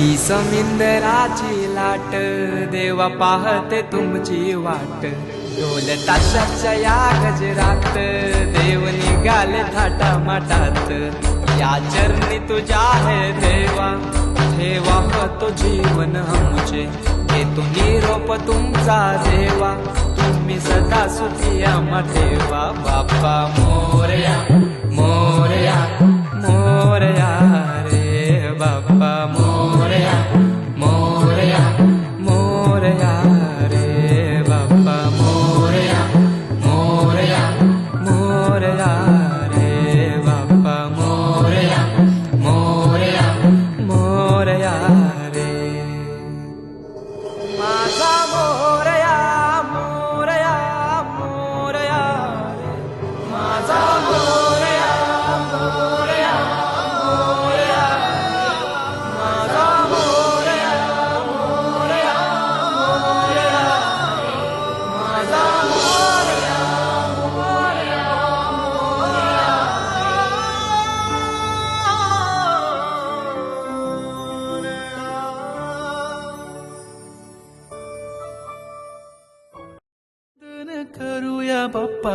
ही समिंदराची लाट देवा पाहते तुमची वाट ढोल ताशाच्या या गजरात देव निघाले थाटा माटात या चरणी तुझ्या है देवा ठेवा तो जीवन आमचे घेतो निरोप तुमचा देवा तुम्ही सदा सुखी आम्हा ठेवा बाप्पा मोरया मोरया मोरया रे बाप्पा मोरया मोरया मोरया रे बाप्पा मोरया मोरया मोरया रे बाप्पा मोरया मोरया मोरया रे माझा मोरया मोरया मोरया रे माझा मोरया मोरया मोरया माझा मोरया मोरया मोरया माझा मोरया मोरया मोरया करूया बाप्पा